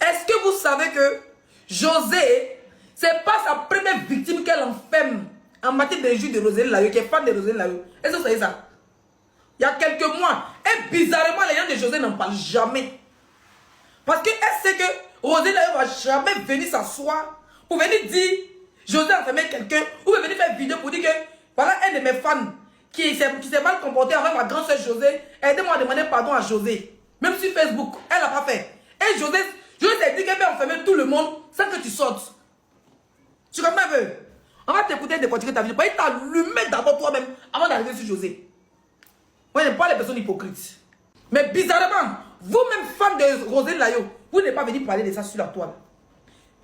Est-ce que vous savez que José, c'est pas sa première victime qu'elle enferme en matière de jus de Roselyne Layo, qui est fan de Roselyne Layo? Est-ce que vous savez ça? Il y a quelques mois, et bizarrement, les gens de José n'en parlent jamais. Parce qu'elle sait que Roselyne Layo ne va jamais venir s'asseoir pour venir dire José a enfermé quelqu'un, ou venir faire une vidéo pour dire que voilà un de mes fans qui s'est mal comporté avec ma grande soeur José, aidez-moi à demander pardon à José. Même sur Facebook, elle n'a pas fait. Et José s'est dit qu'elle va enfermer tout le monde sans que tu sortes. Tu comprends un peu? On va t'écouter décortiquer ta vidéo. Il t'a allumé d'abord toi-même avant d'arriver sur José. Moi, je n'aime pas les personnes hypocrites. Mais bizarrement, vous-même, fan de Roselyne Layo, vous n'êtes pas venu parler de ça sur la toile.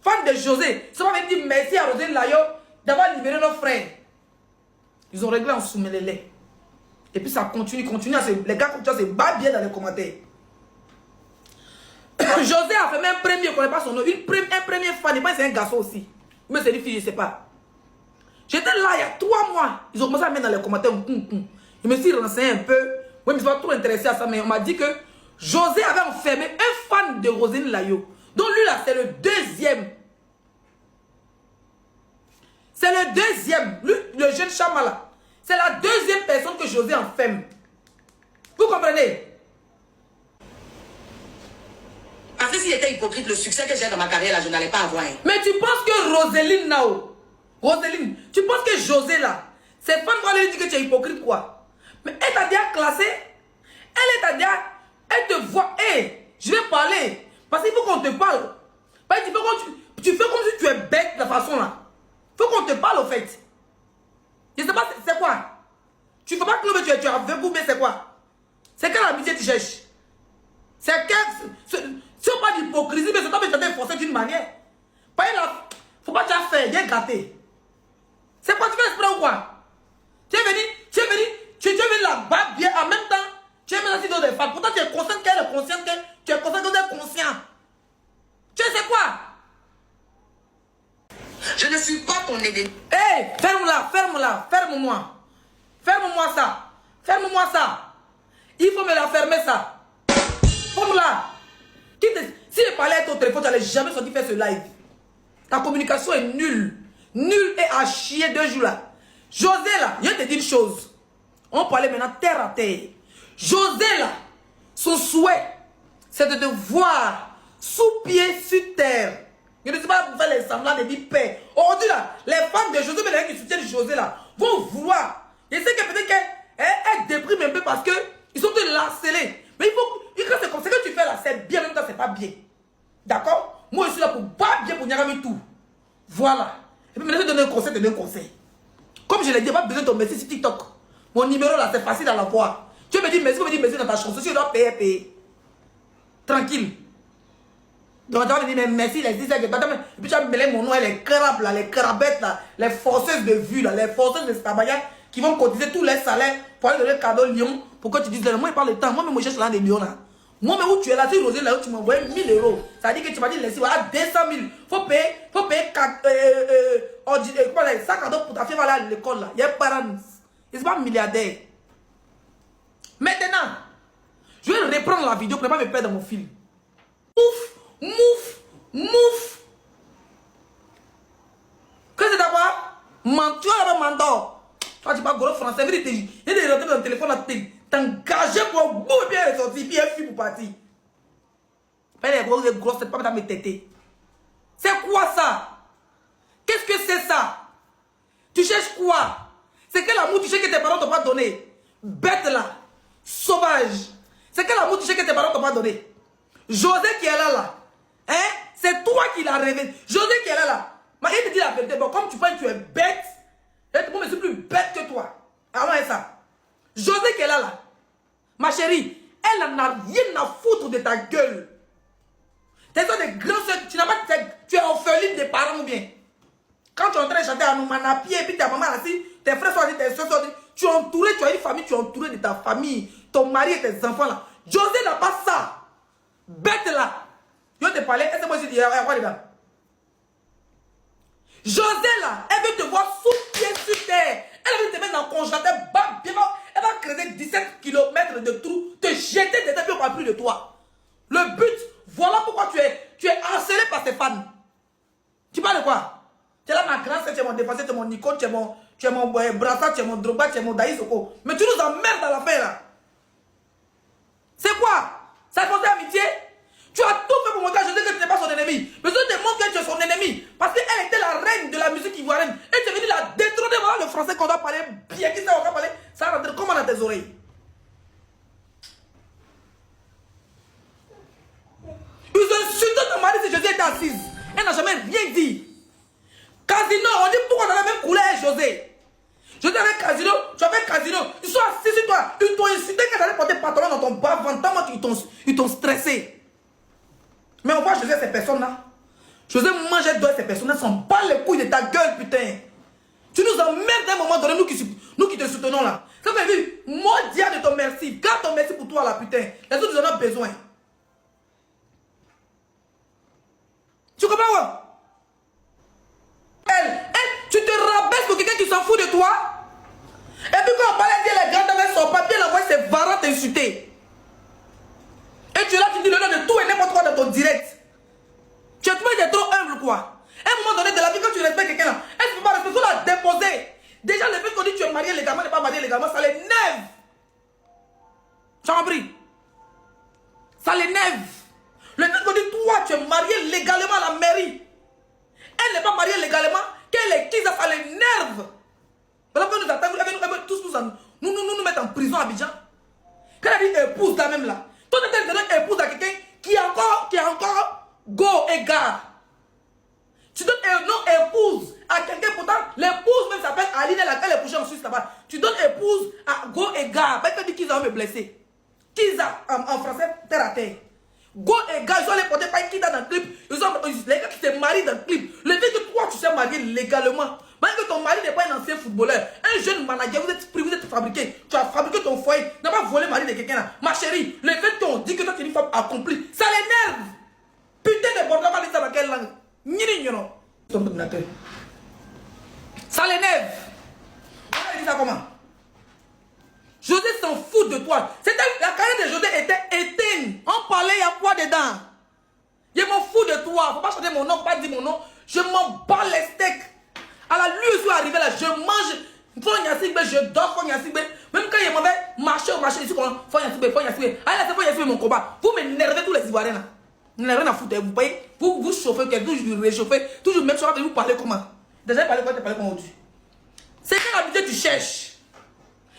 Fan de José, ils sont pas venus dire merci à Roselyne Layo d'avoir libéré nos frères. Ils ont réglé en soumelélé. Et puis ça continue. Les gars comme ça se battent bien dans les commentaires. José a fait même un premier, je ne connais pas son nom. Un premier fan, et pas c'est un garçon aussi. Mais c'est une fille, je ne sais pas. J'étais là il y a 3 mois. Ils ont commencé à mettre dans les commentaires. Je me suis renseigné un peu. Moi, je ne me suis pas trop intéressé à ça, mais on m'a dit que José avait enfermé un fan de Roselyne Layo. Donc lui là, c'est le deuxième. C'est le deuxième. Lui, le jeune Chama là. C'est la deuxième personne que José enferme. Vous comprenez? Parce que s'il était hypocrite, le succès que j'ai dans ma carrière là, je n'allais pas avoir. Mais tu penses que Roselyne Nao, Roselyne, tu penses que José là, ses fans vont lui dire que tu es hypocrite quoi? Mais elle t'a déjà classé. Elle te voit. Hey, je vais parler. Parce qu'il faut qu'on te parle. Parce que tu fais comme si tu es bête de la façon là. Il faut qu'on te parle au fait. Je ne sais pas c'est quoi. Tu ne fais pas que tu es aveugle ou bien c'est quoi? C'est quelle amitié tu cherches? C'est pas d'hypocrisie, mais c'est pas de forcer d'une manière. Pas il faut pas te faire, bien gâter. C'est quoi, tu fais exprès ou quoi? Tu es venu la battre bien en même temps. Tu es venu dans des femmes. Pourtant, tu es conscient qu'elle est consciente, tu es conscient qu'elle est conscient. Tu sais quoi? Je ne suis pas ton ennemi. Hé, ferme-moi. Ferme-moi ça. Il faut me la fermer ça. Ferme-la. Si je parlais avec ton téléphone, tu n'allais jamais sortir faire ce live. Ta communication est nulle. Nulle et à chier 2 jours là. José là, je vais te dire une chose. On parlait maintenant terre à terre. José là, son souhait, c'est de te voir sous pied sur terre. Je ne sais pas faire les semblants de dire paix. Aujourd'hui là, les femmes de José, mais les gens qui soutiennent José là, vont vouloir. Je sais que peut-être qu'elle déprime un peu parce qu'ils sont tous harcelés. Mais il faut, quand c'est comme ça que tu fais là, c'est bien, en même temps c'est pas bien. D'accord? Moi je suis là pour pas bien pour Nyagami tout. Voilà. Et puis maintenant je donne un conseil, Comme je l'ai dit, pas besoin de ton merci sur TikTok. Mon numéro là, c'est facile à l'avoir. Tu veux me dire merci dans ta chanson, si tu dois payer. Tranquille. Donc tu vas me dire, mais merci, les 10 et puis tu vas me mêler mon nom et les crabes là, les crabettes là, les forceuses de vue là, les forceuses de Stabaya qui vont cotiser tous les salaires pour aller donner le cadeau Lyon pour que tu dises, moi il parle de temps, moi même je cherche là des Lyon là. Moi mais où tu es là, si Rosé là où tu m'envoies 1000 €. Ça veut dire que tu m'as dit, laissez, voilà 200 000. Faut payer 5 cadeaux pour ta fille, voilà à l'école là. Il y a pas ils sont pas milliardaires. Maintenant, je vais reprendre la vidéo pour ne pas me perdre dans mon film. Mouf. Que c'est d'abord? Tu as d'abord mandor. Toi, tu parles gros français. Il y a des rentrer dans le téléphone là, t'engager pour beaucoup bien ressortir, puis un film pour partir. Pas les grosses têtes, pas dans mes têtes. C'est quoi ça? Qu'est-ce que c'est ça? Tu cherches quoi? C'est quel amour tu cherches que tes parents t'ont pas donné? Bête là. Sauvage. C'est quel amour tu cherches que tes parents t'ont pas donné? José qui est là. Hein? C'est toi qui l'as révélé. José qui est là. Mais il te dit la vérité. Bon, comme tu penses que tu es bête, moi je suis plus bête que toi. Alors, c'est ça. José qui est là. Ma chérie, elle n'a rien à foutre de ta gueule. T'es toi des grands soeurs, tu es orpheline des parents ou bien. Quand tu es en train de chanter à Noumanapi et puis ta maman assis, tes frères sont assis, tes soeurs sont assis, tu es entouré, tu as une famille, tu es entouré de ta famille, ton mari et tes enfants là. José n'a pas ça. Bête là. Je vais te parler, est-ce que moi je dis, quoi les gars? José là, elle veut te voir sous pied sur terre. Elle veut te mettre dans le congélateur, elle va creuser 17 km de trou, te jeter des tapis au plus de toi. Le but, voilà pourquoi tu es femme. Tu parles de quoi? Tu es là, ma grande sœur, tu es mon défenseur, tu es mon Nico, tu es mon Brassard, tu es mon Drogba, tu es mon Daïsoko. Mais tu nous emmerdes à la fin là. C'est quoi? Ça fait amitié? Tu as tout fait pour montrer à José que tu n'es pas son ennemi. Mais je te montre que tu es son ennemi. Parce qu'elle était la reine de la musique ivoirienne. Et tu es venu la détrôner. Voilà le français qu'on doit parler bien. Qui sait on va parler? Ça rentre comment dans tes oreilles? Ils ont insulté ton mari si José était assise. Elle n'a jamais rien dit. Casino, on dit pourquoi on a la même couleur, José. José avec Casino, tu avais Casino. Ils sont assis sur toi. Ils t'ont insulté quand tu allais porter pantalon dans ton bas ventre. Ils t'ont stressé. Mais on voit José, ces personnes-là. José mangeait deux ces personnes-là. Elles sont pas les couilles de ta gueule, putain. Tu nous emmerdes à un moment donné, nous qui te soutenons là. Ça veut dire, moi, dia de ton merci. Garde ton merci pour toi là, putain. Les autres, ils en ont besoin. Tu comprends quoi? Tu te rabaisses pour quelqu'un qui s'en fout de toi. Et puis quand on parlait de les grandes avec son papier, la voix c'est varant t'insulter. Et tu es là, tu dis le nom de tout et n'importe quoi dans ton direct. Tu es trop humble quoi. À un moment donné de la vie, quand tu respectes quelqu'un là, est-ce que tu peux pas respecter, il faut la déposer. Déjà le fait qu'on dit que tu es marié légalement, n'est pas marié légalement, ça l'énerve. Tu as compris? Ça l'énerve. Le fait qu'on dit toi tu es marié légalement à la mairie. Elle n'est pas mariée légalement, qu'elle est qui, ça l'énerve. Voilà qu'on nous attend, vous tous nous mettre en prison à Abidjan. Quand elle dit épouse là même là, toi tu es épouse à quelqu'un qui est encore go et gare. Tu donnes un nom épouse à quelqu'un, pourtant l'épouse même s'appelle Aline, elle est couchée en Suisse là-bas. Tu donnes épouse à go et gare. Parce que dit qu'ils vont me blesser. Kiza en français, terre à terre. Go et gars, ils sont allés porter par Kida dans le clip. Les gars qui se marient dans le clip. Le fait que toi tu sais marier légalement, même que ton mari n'est pas un ancien footballeur, un jeune manager, vous êtes pris, vous êtes fabriqué. Tu as fabriqué ton foyer, tu n'as pas volé le mari de quelqu'un là. Ma chérie, le fait qu'on dit que toi tu es une femme accomplie, ça l'énerve. Putain de bordel, on va dire ça dans quelle langue? Ça l'énerve. On va dire ça comment? José s'en fout de toi. La carrière de José était éteinte. On parlait, il y a quoi dedans? Je m'en fous de toi. Faut pas changer mon nom, faut pas dire mon nom. Je m'en bats les steaks. Alors lui, je suis arrivé là, je mange. Je dors, même quand il m'avait marché au marché, ici, faut Yassibé. Allez, c'est Yassibé mon combat. Vous m'énervez tous les Ivoiriens là. Vous n'avez rien à foutre. Vous payez, vous chauffez, toujours vous réchauffez, toujours même chose, vous parlez comment? Déjà, parlez comment aujourd'hui? C'est quelle habitude tu cherches?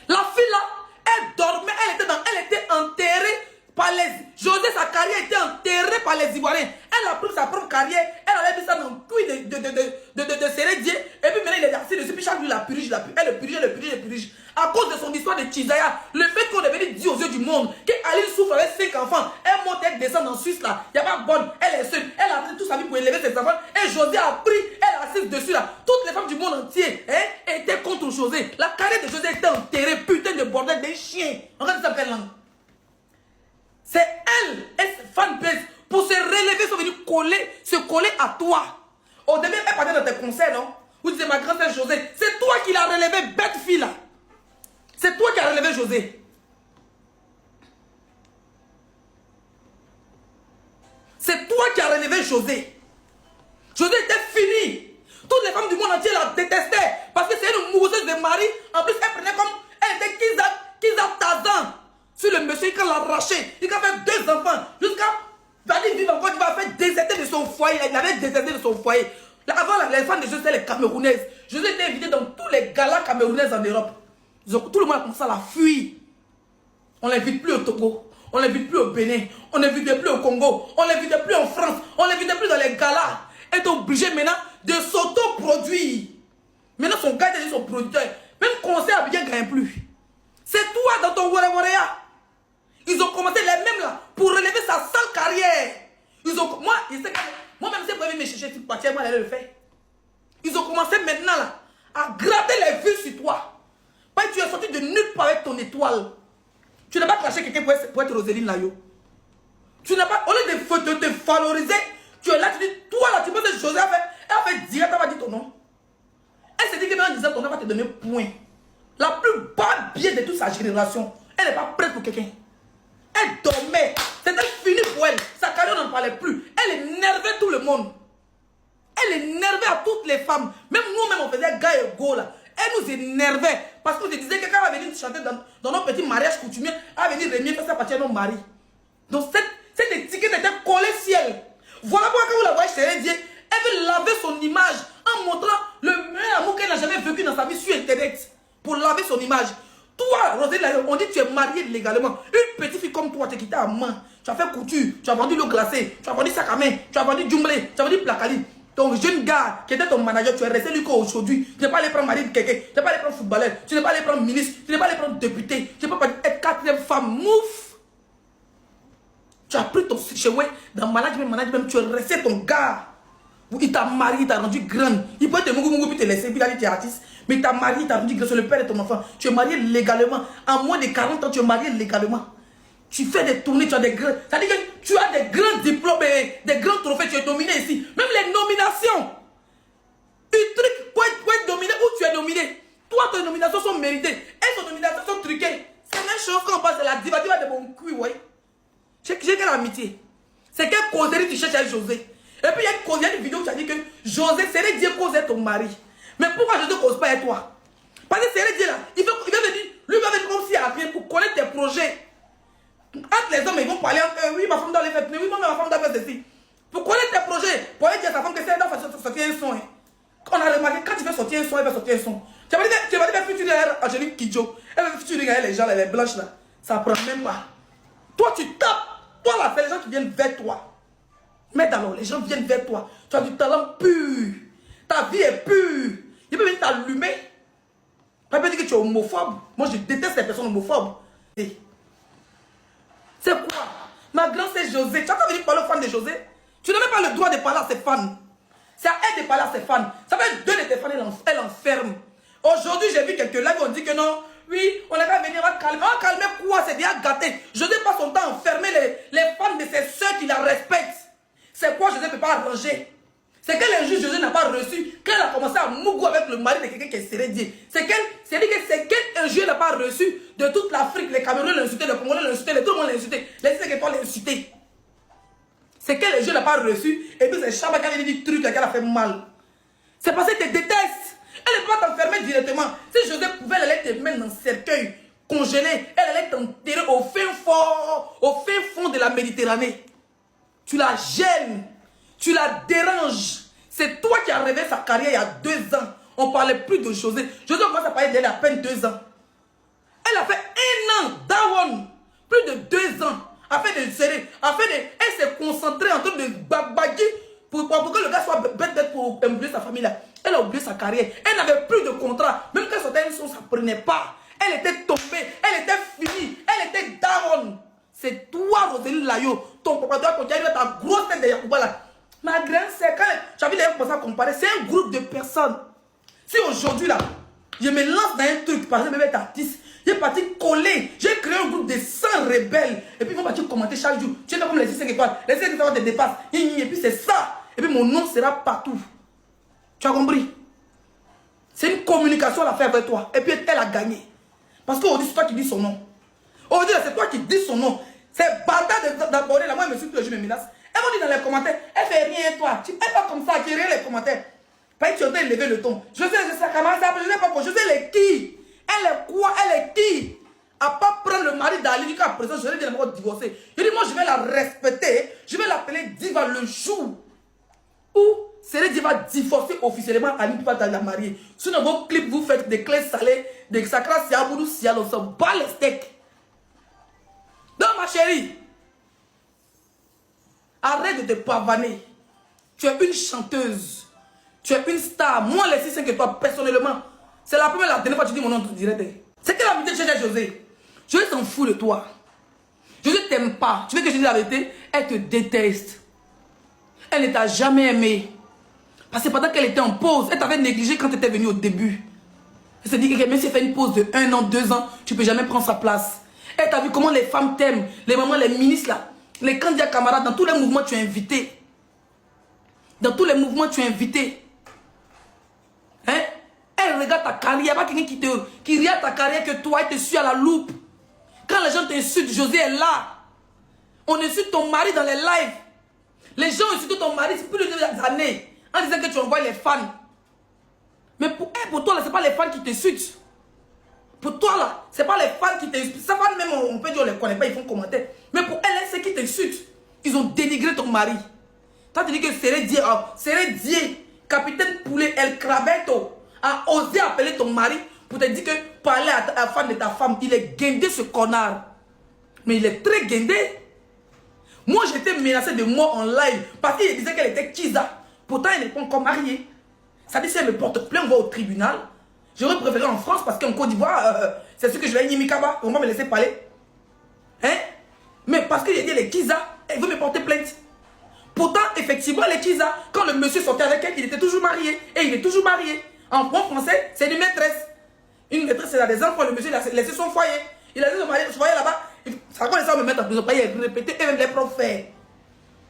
La fille là, elle dormait, elle était enterrée par les... José, sa carrière était enterrée par les Ivoiriens. Elle a pris sa propre carrière, elle avait mis ça dans le cuit de Sérédier, et puis maintenant il est assis dessus, puis chaque jour il la purige, elle le purige. À cause de son histoire de Tizaya, le fait qu'on est venu dire aux yeux du monde qu'Aline souffre avec 5 enfants, elle monte, elle descend en Suisse là, il n'y a pas bonne, elle est seule, elle a pris toute sa vie pour élever ses enfants, et José a pris, elle assise dessus là. Toutes les femmes du monde entier étaient contre José. La carrière de José était enterrée, putain de bordel, des chiens. Regarde ça, quelle langue. C'est elle et ses fanbase pour se relever, sont venus se coller à toi. Au début, elle parlait dans tes conseils, non? Vous disiez ma grand-sœur José, c'est toi qui l'as relevé, bête fille là. C'est toi qui as relevé José. C'est toi qui as relevé José. José était fini. Toutes les femmes du monde entier la détestaient. Parce que c'est une mouseuse de mari. En plus, elle prenait comme... Elle était Kiza Tazan. Sur le monsieur, il l'a arraché. Il a fait 2 enfants. Jusqu'à... D'aller vivre encore, il va faire déserter de son foyer. Il avait déserté de son foyer. Avant, les femmes de José, c'était les Camerounaises. José était invité dans tous les galas camerounaises en Europe. Tout le monde a commencé à la fuir. On ne l'invite plus au Togo. On ne l'invite plus au Bénin. On ne l'invite plus au Congo. On ne l'invite plus en France. On ne l'invite plus dans les galas. Elle est obligée maintenant de s'auto-produire. Maintenant, son gars est son producteur. Même conseil à bien gagne plus. C'est toi dans ton Warewareya. Ils ont commencé les mêmes là pour relever sa sale carrière. Moi-même, si je me chercher sur partir, moi, j'allais le faire. Ils ont commencé maintenant là à gratter les vues sur toi. Parce que tu es sorti de nulle part avec ton étoile. Tu n'as pas craché quelqu'un pour être Roséline là, yo. Tu n'as pas, au lieu de te valoriser, tu es là, tu dis, toi là, tu penses que José a fait direct, elle va dire ton nom. Elle s'est dit que même en disant ton nom, elle va te donner point. La plus bas biais de toute sa génération, elle n'est pas prête pour quelqu'un. Elle dormait, c'était fini pour elle. Sa carrière n'en parlait plus. Elle énervait tout le monde. Elle énervait à toutes les femmes. Même nous-mêmes, on faisait gars et go là. Elle nous énervait. Parce qu'on se disait que quand elle va venir chanter dans nos petits mariages coutumiers, elle va venir remettre ça partir à nos maris. Donc cette étiquette était collée ciel. Voilà pourquoi quand vous la voyez chez Dieu, elle veut laver son image en montrant le meilleur amour qu'elle n'a jamais vécu dans sa vie sur Internet. Pour laver son image. Toi, Roselyne, on dit que tu es mariée légalement. Une petite fille comme toi, tu es quittée à main. Tu as fait couture, tu as vendu l'eau glacée, tu as vendu sac à main, tu as vendu jumblé, tu as vendu placali. Ton jeune gars qui était ton manager, tu es resté lui qu'aujourd'hui. Tu n'es pas allé prendre mari de quelqu'un, tu n'es pas allé prendre footballeur, tu n'es pas allé prendre ministre, tu n'es pas allé prendre député, tu n'es pas être quatrième femme. Mouf! Tu as pris ton chemin dans management, tu es resté ton gars. Il t'a marié, il t'a rendu grande. Il peut te mougou puis te laisser, puis il a dit tu es artiste. Mais il t'a marié, il t'a rendu grande, c'est le père de ton enfant. Tu es marié légalement. En moins de 40 ans, tu es marié légalement. Tu fais des tournées, tu as des grands. Ça veut dire que tu as des grands diplômes, des grands trophées, tu es nominé ici. Même les nominations. Un truc pour être nominé, où tu es nominé. Toi, tes nominations sont méritées. Et tes nominations sont truquées. C'est la même chose quand on passe de la diva de mon cul, ouais. J'ai quelle amitié. C'est quelle causerie tu cherches avec José. Et puis il y a une vidéo où tu as dit que José serait Dieu causait ton mari. Mais pourquoi José ne cause pas avec toi? Parce que c'est Dieu là. Il va venir, lui va venir comme si à rien pour connaître tes projets. Entre les hommes, ils vont parler entre eux. Oui, ma femme doit les faire. Oui, ma femme doit faire ceci. Pour connaître tes projets, pour aller dire à sa femme que c'est doit sortir un son. Hein. On a remarqué, quand tu veux sortir un son, elle va sortir un son. Tu vas dire futur Angélique Kidjo. Elle va futur les gens, les blanches là. Ça prend même pas. Toi, tu tapes. Toi là, c'est les gens qui viennent vers toi. Mais alors, les gens viennent vers toi. Tu as du talent pur. Ta vie est pure. Il peut venir t'allumer. Il peut dire que tu es homophobe. Moi, je déteste les personnes homophobes. C'est quoi? Ma grande, c'est José. Tu as venir parler aux fans de José? Tu n'as même pas le droit de parler à ses fans. C'est à elle de parler à ses fans. Ça fait 2 de tes fans, elle enferme. Aujourd'hui, j'ai vu quelques lives où on dit que non. Oui, on n'est pas venu, on va calmer. On va calmer quoi? C'est déjà gâté. José passe son temps à enfermer les fans de ses soeurs qui la respectent. C'est quoi José ne peut pas arranger? C'est quel injuste José n'a pas reçu quand elle a commencé à mougou avec le mari de quelqu'un qui est sérédié. C'est quel injuste n'a pas reçu de toute l'Afrique. Les Camerounais l'ont insulté, les Congolais l'ont insulté, tout le monde l'a insulté. Les 5 étoiles l'ont insulté. C'est quel injuste n'a pas reçu. Et puis c'est Chaba qui a dit des trucs qu'elle a fait mal. C'est parce qu'elle te déteste. Elle ne peut pas t'enfermer directement. Si José pouvait, elle allait te mettre dans un cercueil congelé. Elle allait t'enterrer au fin fond de la Méditerranée. Tu la gênes, tu la déranges. C'est toi qui as rêvé sa carrière il y a 2 ans. On ne parlait plus de José. José commence à parler d'elle à peine 2 ans. Elle a fait 1 an d'Awon. Plus de 2 ans. Elle s'est concentrée en train de babaguer pour que le gars soit bête pour oublier sa famille là. Elle a oublié sa carrière. Elle n'avait plus de contrat. Même quand sortait une chose, ça ne prenait pas. Elle était tombée. Elle était finie. Elle était down. C'est toi, Roselyne Layo. Ton papa doit continuer avec ta grosse tête de Yacouba là. Ma grande sœur, quand tu as vu les gens commencer à comparer, c'est un groupe de personnes. Si aujourd'hui là, je me lance dans un truc, par exemple, avec artiste, j'ai parti coller. J'ai créé un groupe de 100 rebelles. Et puis ils vont partir commenter chaque jour. Tu es comme les 5 étoiles. Les 5 étoiles te dépassent. Et puis c'est ça. Et puis mon nom sera partout. Tu as compris? C'est une communication à faire avec toi. Et puis elle a gagné. Parce qu'aujourd'hui, c'est toi qui dis son nom. Aujourd'hui, c'est toi qui dis son nom. C'est bâtard d'aborder là. Moi, je me suis tous les jours, me menace. Elle m'a dit dans les commentaires, elle fait rien, toi. Elle est pas comme ça, qui rien les commentaires. Pas que tu as levé le ton. Je sais, sa camarade, je ne sais pas pour. Je sais, elle est qui? Elle est quoi? Elle est qui? À pas prendre le mari d'Ali, jusqu'à présent, je vais dire qu'elle divorcer. Je dis, moi, je vais la respecter. Je vais l'appeler Diva le jour où Sérédi va divorcer officiellement Ali pour pas la marier. Sinon, vos clips, vous faites des clés salées, des sacras, siaboudou, sialo, ça bat les steaks. Donc, ma chérie, arrête de te pavaner. Tu es une chanteuse. Tu es une star. Moi, les 6 que toi, personnellement, c'est la première, la dernière fois que tu dis mon nom direct. C'est quelle amitié tu cherches José? José s'en fout de toi. José t'aime pas. Tu veux que je dise la vérité? Elle te déteste. Elle ne t'a jamais aimé. Parce que pendant qu'elle était en pause, elle t'avait négligé quand tu étais venu au début. Elle s'est dit que même si elle fait une pause de 1 an, 2 ans, tu ne peux jamais prendre sa place. Elle t'a vu comment les femmes t'aiment, les mamans, les ministres là, les candidats camarades, dans tous les mouvements tu es invité. Dans tous les mouvements tu es invité. Hein? Elle regarde ta carrière, il n'y a pas quelqu'un qui regarde ta carrière que toi, elle te suit à la loupe. Quand les gens t'insultent, José est là. On insulte ton mari dans les lives. Les gens insultent ton mari, c'est plus de 2 années. en disant que tu envoies les fans. Mais pour toi, là, ce n'est pas les fans qui t'insultent. Pour toi, là, ce n'est pas les fans qui t'insultent. Ça va même, on peut dire, on ne les connaît pas, ils font commenter. Mais pour elle, c'est qui t'insultent. Ils ont dénigré ton mari. Toi, tu dis que Seré Dié, capitaine Poulet, El Crabeto, a osé appeler ton mari pour te dire que parler à la fan de ta femme, il est guindé ce connard. Mais il est très guindé. Moi, j'étais menacée de mort en live parce qu'il disait qu'elle était Kiza. Pourtant, elle n'est pas encore mariée. Ça dit, si elle me porte plainte, on va au tribunal. J'aurais préféré en France parce qu'en Côte d'Ivoire, c'est ce que je vais Nimikaba. On va me laisser parler. Hein? Mais parce qu'il a dit, elle est Kiza, elle veut me porter plainte. Pourtant, effectivement, elle est Kiza. Quand le monsieur sortait avec elle, il était toujours marié. Et il est toujours marié. En bon français, c'est une maîtresse. Une maîtresse, c'est des enfants. Le monsieur, il a laissé son foyer. Il a laissé son foyer là-bas. Ça connaît ça, me mettre en prison. Il répétait, et même les profs faire.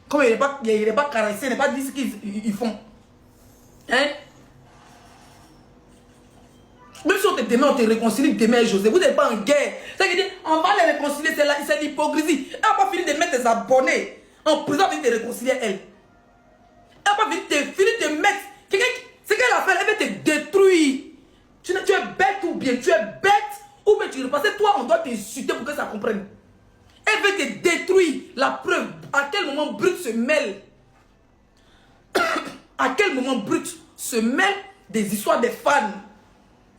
Comme il n'est pas caressé, il n'est pas dit ce qu'ils font. Hein? Même si on te démet, on te réconcilie, Démé et José. Vous n'êtes pas en guerre. C'est-à-dire, on va les réconcilier, c'est l'hypocrisie. Elle n'a pas fini de mettre tes abonnés en prison, elle va te réconcilier, elle. Elle n'a pas fini de mettre. Ce qu'elle a fait, elle va te détruire. Tu es bête ou bien tu es bête ou bien tu es passé. Toi, on doit t'insulter pour que ça comprenne. Elle veut te détruire. La preuve, à quel moment Brut se mêle. À quel moment Brut se mêle des histoires des fans.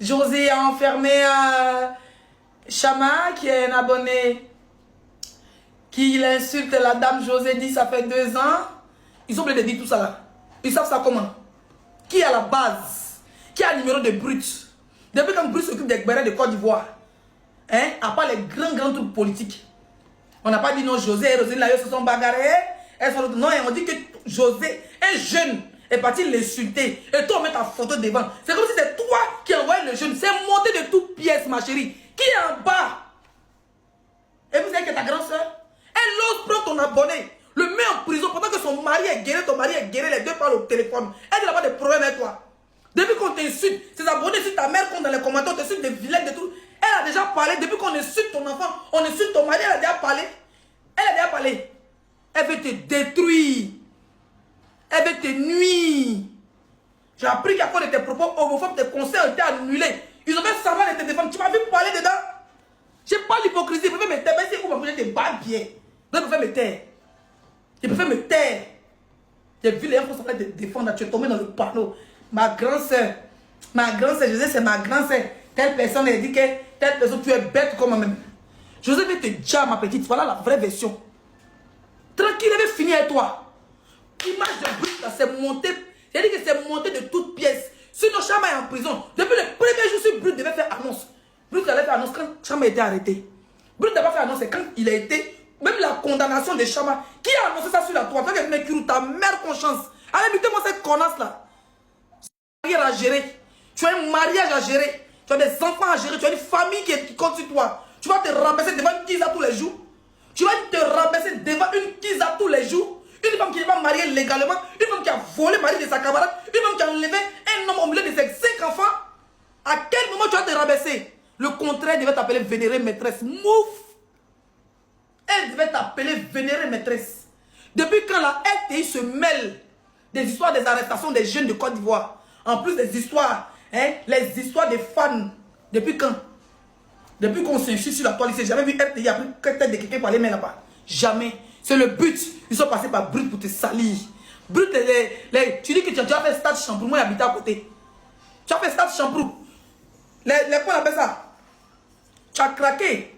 José a enfermé Chama, qui est un abonné, qui insulte la dame. José dit ça fait 2 ans. Ils ont oublié de dire tout ça là. Ils savent ça comment? Qui est à la base? Qui a le numéro de Brut? Depuis quand Brut s'occupe des Gbérés de Côte d'Ivoire, hein, à part les grands trucs politiques, on n'a pas dit non, José et Roselyne Layo se sont bagarrés. Non, on dit que José est jeune. est parti l'insulter. Et toi, on met ta photo devant. C'est comme si c'est toi qui envoyais le jeune. C'est monté de toutes pièces, ma chérie. Qui est en bas? Et vous savez que ta grande soeur, elle ose prendre ton abonné, le met en prison pendant que son mari est guéri, ton mari est guéri, les deux parlent au téléphone. Elle n'a pas de problème avec toi. Depuis qu'on t'insulte, ses abonnés sur ta mère compte dans les commentaires, on t'insulte des vilaines, de tout. Elle a déjà parlé. Depuis qu'on insulte ton enfant, on insulte ton mari, elle a déjà parlé. Elle a déjà parlé. Elle veut te détruire. Elle veut te nuire. J'ai appris qu'à cause de tes propos homophobes, tes conseils ont été annulés. Ils ont fait savoir de te défendre. Tu m'as vu parler dedans? J'ai pas l'hypocrisie. Je préfère me taire. Même si vous m'avez te battre bien. Je préfère me taire. Je préfère me taire. J'ai vu les gens qui sont en train de te défendre. Tu es tombé dans le panneau. Ma grande soeur, je sais, c'est ma grande soeur. Telle personne a dit que telle personne, tu es bête comme moi-même. José veut te dire, ma petite, voilà la vraie version. Tranquille, elle veut finir avec toi. L'image de Brut, là, c'est monté. J'ai dit que c'est monté de toutes pièces. Sinon, Chama est en prison. Depuis le premier jour, si Brut devait faire annonce. Brut allait faire annonce quand Chama a été arrêté. Brut n'a pas fait annonce, c'est quand il a été. Même la condamnation de Chama. Qui a annoncé ça sur la toile? Toi, ta mère conscience. Allez, luttez-moi cette connasse là. À gérer. Tu as un mariage à gérer. Tu as des enfants à gérer. Tu as une famille qui compte sur toi. Tu vas te rabaisser devant une Kiza tous les jours. Tu vas te rabaisser devant une Kiza tous les jours. Une femme qui n'est pas mariée légalement. Une femme qui a volé le mari de sa camarade. Une femme qui a enlevé un homme au milieu de ses 5 enfants. À quel moment tu vas te rabaisser? Le contraire devait t'appeler vénérée maîtresse. Mouf. Elle devait t'appeler vénérée maîtresse. Depuis quand la RTI se mêle des histoires des arrestations des jeunes de Côte d'Ivoire? En plus des histoires, hein, les histoires des fans. Depuis quand? Depuis qu'on s'insulte sur la toile, j'ai jamais vu RTI après que tête de quelqu'un parler mais là-bas. Jamais. C'est le but. Ils sont passés par Brut pour te salir. Brut, tu dis que tu as fait Stade Champrou. Moi, j'habitais à côté. Tu as fait Stade Champrou. Quoi on appelle ça? Tu as craqué.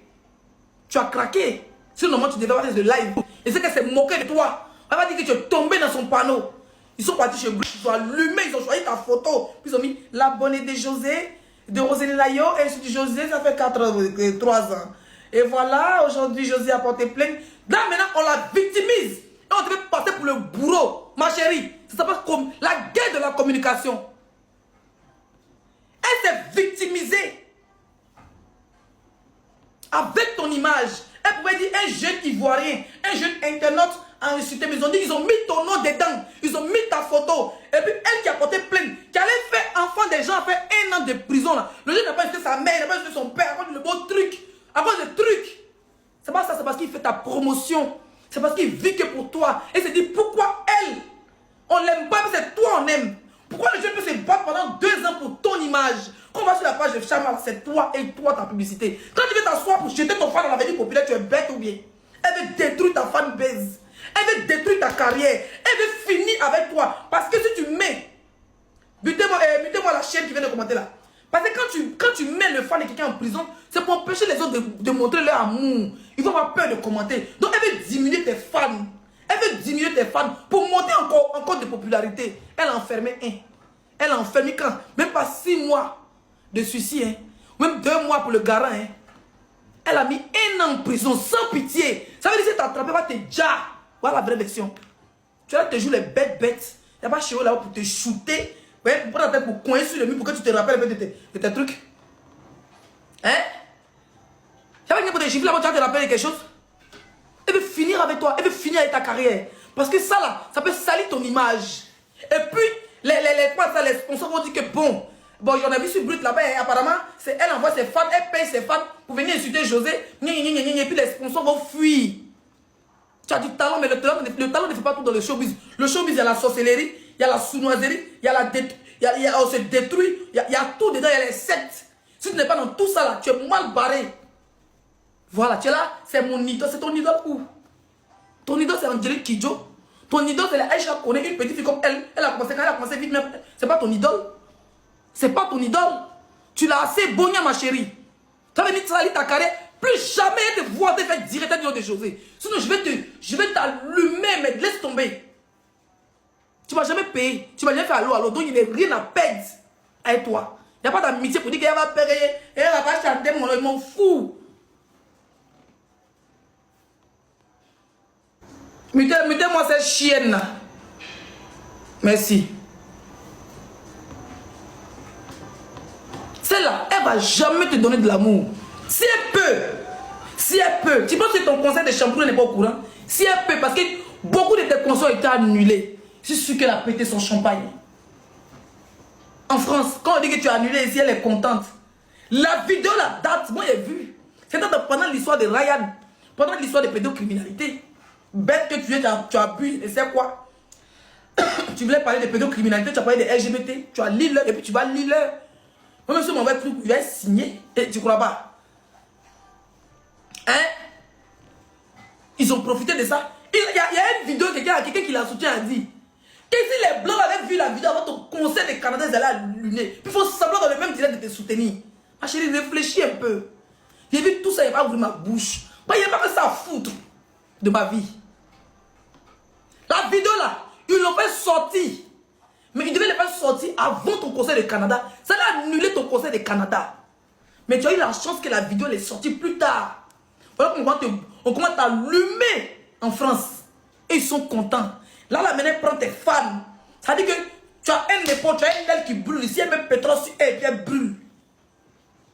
Tu as craqué. Sinon, tu devais faire de live. Et c'est que c'est moqué de toi. On va dire que tu es tombé dans son panneau. Ils sont partis chez Brut, ils ont allumé, ils ont choisi ta photo. Puis ils ont mis l'abonné de José, de Roselyne Layo. Et je dis José, ça fait 3 ans. Et voilà, aujourd'hui, José a porté plainte. Là, maintenant, on la victimise. Et on devait passer pour le bourreau. Ma chérie, ça s'appelle comme la guerre de la communication. Elle s'est victimisée. Avec ton image. Elle pouvait dire un jeune Ivoirien, un jeune internaute a insulté, mais ils ont dit, ils ont mis ton nom dedans, ils ont mis ta photo. Et puis elle qui a porté plainte, qui allait faire enfant des gens, a fait 1 an de prison là. Le jeune n'a pas insulté sa mère, il n'a pas insulté son père, à cause de le beau truc, à cause de trucs. C'est pas ça, c'est parce qu'il fait ta promotion. C'est parce qu'il vit que pour toi. Et il se dit, pourquoi elle? On l'aime pas, mais c'est toi on aime. image. Quand on va sur la page de Chama, c'est toi et toi ta publicité. Quand tu veux t'asseoir pour jeter ton fan dans l'avenir populaire, tu es bête ou bien? Elle veut détruire ta fanbase. Elle veut détruire ta carrière. Elle veut finir avec toi. Parce que si tu mets... Butez-moi la chaîne qui vient de commenter là. Parce que quand tu mets le fan de quelqu'un en prison, c'est pour empêcher les autres de montrer leur amour. Ils vont avoir peur de commenter. Donc elle veut diminuer tes fans. Elle veut diminuer tes fans pour monter encore de popularité. Elle a enfermé un. Elle a enfermé quand? Même pas 6 mois de suicide. Hein. Même 2 mois pour le garant. Hein. Elle a mis 1 an en prison sans pitié. Ça veut dire que si tu attrapé, va te déjà. Voilà la vraie version. Tu vas te jouer les bêtes. Il n'y a pas chez eux là-bas pour te shooter. Ouais, pour coincer sur le mur pour que tu te rappelles de tes trucs. Hein? Tu vas venir pour te gifler là-bas, tu vas te rappeler de quelque chose. Elle veut finir avec toi. Elle veut finir avec ta carrière. Parce que ça là, ça peut salir ton image. Et puis, les sponsors vont dire que bon, j'en ai vu sur Brut là-bas, apparemment, elle envoie ses fans, elle paye ses fans pour venir insulter José. Et puis les sponsors vont fuir. Tu as du talent, mais le talent ne fait pas tout dans le showbiz. Le showbiz, il y a la sorcellerie, il y a la sournoiserie, il y a on se détruit, il y a tout dedans, il y a les sectes. Si tu n'es pas dans tout ça là, tu es mal barré. Voilà, tu es là, c'est mon idole. C'est ton idole où? Ton idole, c'est Angélique Kidjo. Ton idole, c'est la Aïcha Koné, une petite fille comme elle. Elle a commencé vite, mais c'est pas ton idole. C'est pas ton idole. Tu l'as assez bonnia, ma chérie. Tu vas venir salir ta carrière. Plus jamais te voir te faire directeur de José. Sinon, je vais t'allumer, mais laisse tomber. Tu ne vas jamais payer. Tu ne vas jamais faire allô. Donc, il n'y a rien à perdre avec toi. Il n'y a pas d'amitié pour dire qu'elle va payer. Elle va pas chanter, je m'en fous. Mettez-moi cette chienne là. Merci. Celle-là, elle ne va jamais te donner de l'amour. Si elle peut, tu penses que ton conseil de shampoo n'est pas au courant? Si elle peut, parce que beaucoup de tes conseils ont été annulés. Je suis sûr qu'elle a pété son champagne. En France, quand on dit que tu as annulé ici, elle est contente. La vidéo, la date, moi j'ai vu. C'était pendant l'histoire de Ryan, pendant l'histoire de pédocriminalité. Bête que tu es, tu as bu, et c'est quoi? Tu voulais parler de pédocriminalité, tu as parlé de LGBT, tu as lu l'heure, et puis tu vas lire l'heure. Moi, monsieur, mon truc, il va signer, et tu crois pas? Hein? Ils ont profité de ça. Il y a une vidéo, quelqu'un qui l'a soutenu a dit que si les blancs avaient vu la vidéo avant ton conseil des Canadiens, ils allaient allumer. Puis il faut semblant dans le même direct de te soutenir. Ma chérie, réfléchis un peu. J'ai vu tout ça, il n'a pas ouvert ma bouche. Il n'y a pas que ça à foutre de ma vie. La vidéo là, ils l'ont fait sortir. Mais ils devaient le faire sortir avant ton conseil du Canada. Ça a annulé ton conseil du Canada. Mais tu as eu la chance que la vidéo est sortie plus tard. Voilà on commence à t'allumer en France. Et ils sont contents. Là, la maintenant, prend tes fans. Ça veut dire que tu as un épaule, tu as une aile qui brûle. Si elle met pétrole sur elle, elle brûle.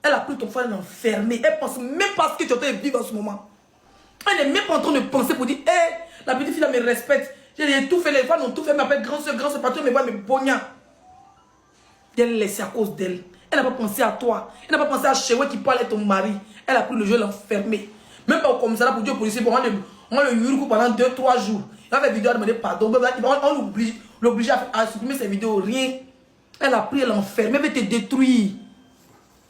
Elle a pris ton fan, elle l'a enfermé. Elle pense même pas ce que tu es en train de vivre en ce moment. Elle n'est même pas en train de penser pour dire, hé, la petite fille là me respecte. J'ai tout fait, les fans ont tout fait, m'appelle grand soeur, patron, me voit, me bogna. Elle l'a laissé à cause d'elle. Elle n'a pas pensé à toi. Elle n'a pas pensé à Chewe qui parlait à ton mari. Elle a pris le jeu, elle l'a enfermé. Même pas au commissariat pour dire au policier, on le yurkou pendant 2-3 jours. Il a fait vidéo à demander pardon. On l'oblige à supprimer ses vidéos. Rien. Elle a pris, elle l'a enfermé. Elle veut te détruire.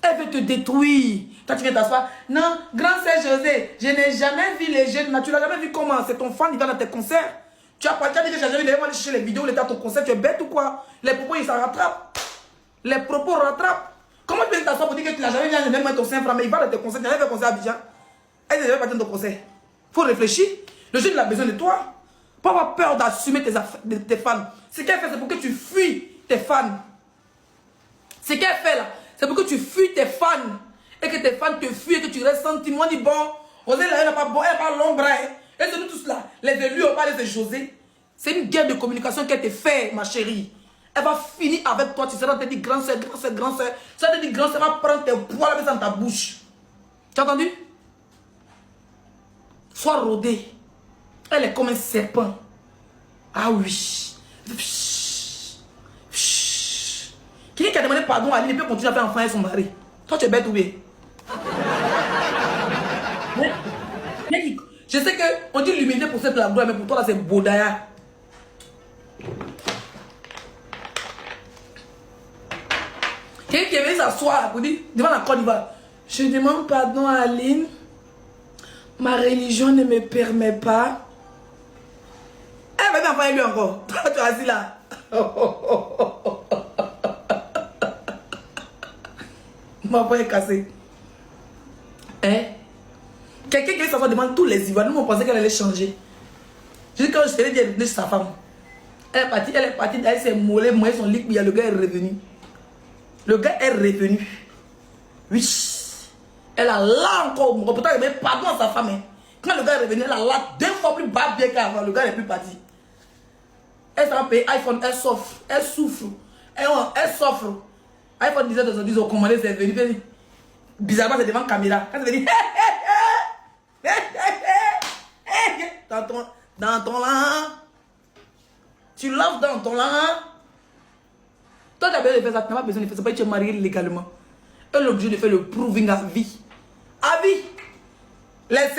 Elle veut te détruire. Quand tu viens t'asseoir, non, grand sœur José, je n'ai jamais vu les jeunes. Tu l'as jamais vu comment? C'est ton fan, il va dans tes concerts. Tu as pas dit que j'ai jamais vu les gens aller chercher les vidéos, il était à ton concert. Tu es bête ou quoi? Les propos, ils s'en rattrapent. Les propos rattrapent. Comment tu viens t'asseoir pour dire que tu n'as jamais vu un même ton sein franc, mais il va dans tes concerts. Tu n'as jamais fait un concert à Abidjan. Elle n'est jamais partie dans ton concert. Il faut réfléchir. Le jeune, il a besoin de toi. Pas avoir peur d'assumer tes fans. Ce qu'elle fait, c'est pour que tu fuis tes fans. Ce qu'elle fait là, c'est pour que tu fuis tes fans. Et que tes fans te fuient et que tu restes senti. Moi, dit bon, José là, elle n'a pas bon, elle n'a pas l'ombre. Et c'est nous tous là. Les élus ont parlé de José. C'est une guerre de communication qu'elle te fait, ma chérie. Elle va finir avec toi. Tu seras te dire grand soeur, grand soeur, grand soeur. Ça te dit grand soeur, va prendre tes poils dans ta bouche. Tu as entendu? Sois rodé. Elle est comme un serpent. Ah oui. Quelqu'un qui a demandé pardon à lui, il peut continuer à faire enfant avec son mari. Toi, tu es bête ou bien? Je sais qu'on dit l'humilité pour cette gloire, mais pour toi, là, c'est Bodaya. Quelqu'un qui est venu s'asseoir pour dire, devant la Côte d'Ivoire, je demande pardon à Aline, ma religion ne me permet pas. Elle va m'envoyer lui encore. Toi, tu es assis là. Ma voix est cassée. Hein? Quelqu'un qui vient s'asseoir devant tous les Ivoiriens, nous on pensait qu'elle allait changer. Je dis quand je t'ai dit, elle est venue chez sa femme. Elle est partie, elle s'est mollée, moi son lit, le gars est revenu. Le gars est revenu. Oui. Elle a là encore. Pourtant, elle met pardon à sa femme. Hein. Quand le gars est revenu, elle a là 2 fois plus bas bien qu'avant. Le gars n'est plus parti. Elle s'est payé iPhone, elle souffre. Elle souffre. Elle souffre. iPhone 17 aujourd'hui, ils ont commandé, c'est venu. Bizarrement, c'est devant la caméra. Quand c'est venu. Dans ton là. Tu laves dans ton là. Toi, tu as besoin de faire ça. Tu n'as pas besoin de faire ça. Tu es marié légalement. Elle est obligée de faire le proving à vie. À vie. Laissez.